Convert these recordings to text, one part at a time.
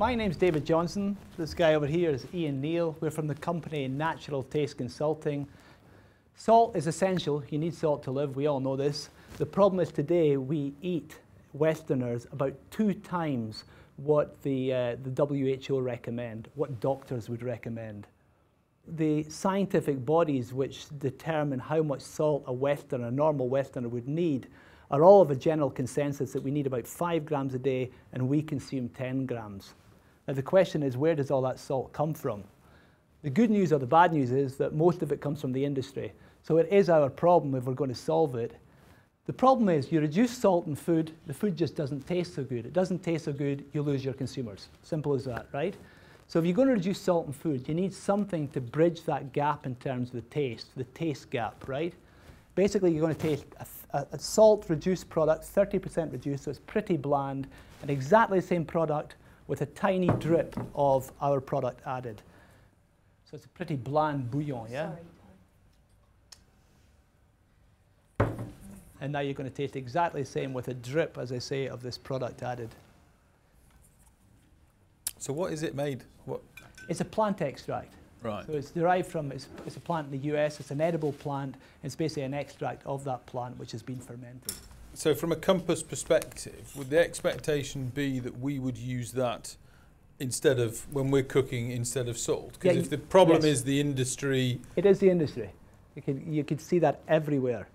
my name's David Johnson. This guy over here is Ian Neal. We're from the company Natural Taste Consulting. Salt is essential. You need salt to live. We all know this. The problem is today we eat, Westerners, about 2 times what the WHO recommend, what doctors would recommend. The scientific bodies which determine how much salt a Westerner, a normal Westerner, would need are all of a general consensus that we need about 5 grams a day and we consume 10 grams. Now the question is, where does all that salt come from? The good news or the bad news is that most of it comes from the industry. So it is our problem if we're going to solve it. The problem is you reduce salt in food, the food just doesn't taste so good. It doesn't taste so good, you lose your consumers. Simple as that, right? So if you're going to reduce salt in food, you need something to bridge that gap in terms of the taste gap, right? Basically, you're going to taste a salt-reduced product, 30% reduced, so it's pretty bland, and exactly the same product with a tiny drip of our product added. So it's a pretty bland bouillon, yeah? Sorry. And now you're going to taste exactly the same with a drip, as I say, of this product added. So what is it made? What? It's a plant extract. Right. So it's derived from, it's a plant in the US, it's an edible plant, it's basically an extract of that plant which has been fermented. So from a Compass perspective, would the expectation be that we would use that instead of, when we're cooking, instead of salt? Because if the problem is the industry... It is the industry. You could see that everywhere.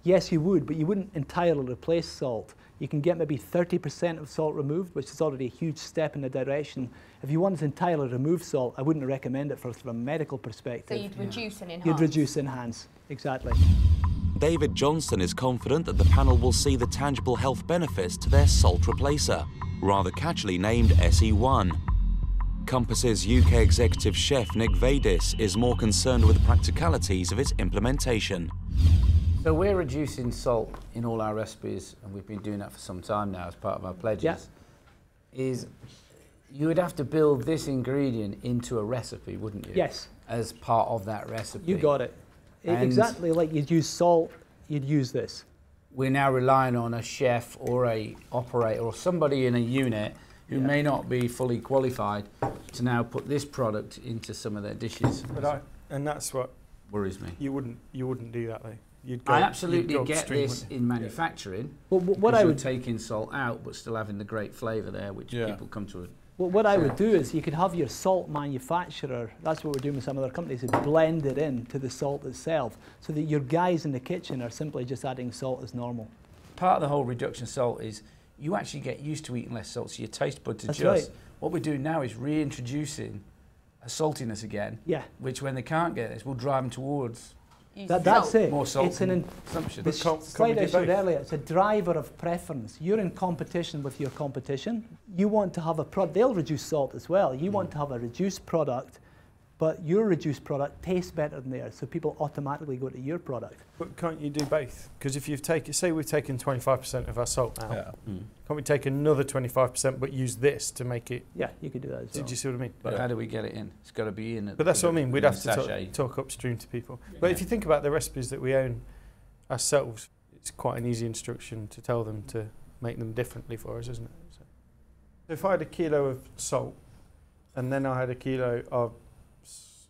Yes, you would, but you wouldn't entirely replace salt. You can get maybe 30% of salt removed, which is already a huge step in the direction. If you wanted to entirely remove salt, I wouldn't recommend it from a medical perspective. So you'd reduce and enhance? You'd reduce and enhance, exactly. David Johnson is confident that the panel will see the tangible health benefits to their salt replacer, rather catchily named SE1. Compass's UK executive chef Nick Vadis is more concerned with the practicalities of its implementation. So we're reducing salt in all our recipes, and we've been doing that for some time now as part of our pledges. Yeah. Is you would have to build this ingredient into a recipe, wouldn't you? Yes. As part of that recipe. You got it. Exactly like you'd use salt, you'd use this. We're now relying on a chef or a operator or somebody in a unit who may not be fully qualified to now put this product into some of their dishes. And that's what worries me. You wouldn't do that though. I absolutely get this in manufacturing. Well, what I would taking salt out, but still having the great flavour there, which people come to. Well, what I would do is you could have your salt manufacturer. That's what we're doing with some other companies. Is blend it into the salt itself, so that your guys in the kitchen are simply just adding salt as normal. Part of the whole reduction salt is you actually get used to eating less salt, so your taste buds adjust. Right. What we're doing now is reintroducing a saltiness again. Yeah. Which, when they can't get this, will drive them towards. That's it. More salt it's an consumption. The slide I showed earlier, it's a driver of preference. You're in competition with your competition. You want to have a product, they'll reduce salt as well. You want to have a reduced product, but your reduced product tastes better than theirs, so people automatically go to your product. But can't you do both? Because if you've taken, say we've taken 25% of our salt out, can't we take another 25% but use this to make it? Yeah, you could do that as well. Did you see what I mean? But how do we get it in? It's got to be in. But that's what I mean. We'd have to talk upstream to people. But if you think about the recipes that we own ourselves, it's quite an easy instruction to tell them to make them differently for us, isn't it? So if I had a kilo of salt, and then I had a kilo of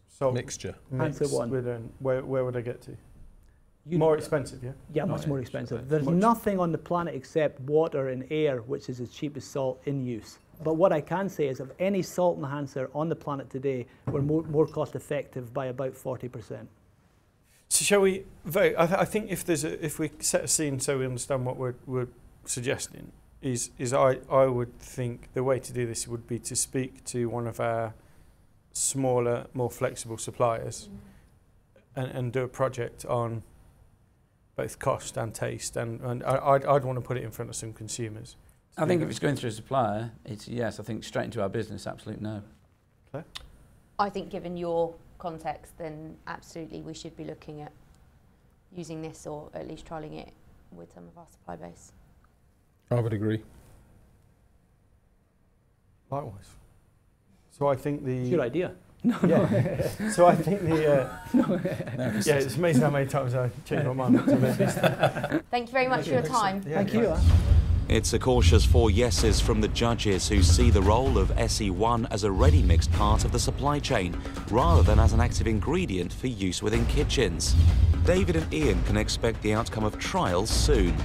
salt mixture with where would I get to? More expensive, yeah? Yeah, much more expensive. There's nothing on the planet except water and air which is as cheap as salt in use. But what I can say is of any salt enhancer on the planet today, we're more cost effective by about 40%. So shall we vote? I think if we set a scene so we understand what we're suggesting, is I would think the way to do this would be to speak to one of our smaller, more flexible suppliers and do a project on both cost and taste, and I'd want to put it in front of some consumers. I think if it's going through a supplier, it's yes. I think straight into our business, absolute no. Claire? I think given your context, then absolutely we should be looking at using this, or at least trialling it with some of our supply base. I would agree. Likewise. So I think It's your idea. No. Yeah. So I think yeah, it's amazing how many times I change my mind. Thank you very much for your time. Yeah, Thank you. It's a cautious 4 yeses from the judges, who see the role of SE1 as a ready-mixed part of the supply chain, rather than as an active ingredient for use within kitchens. David and Ian can expect the outcome of trials soon.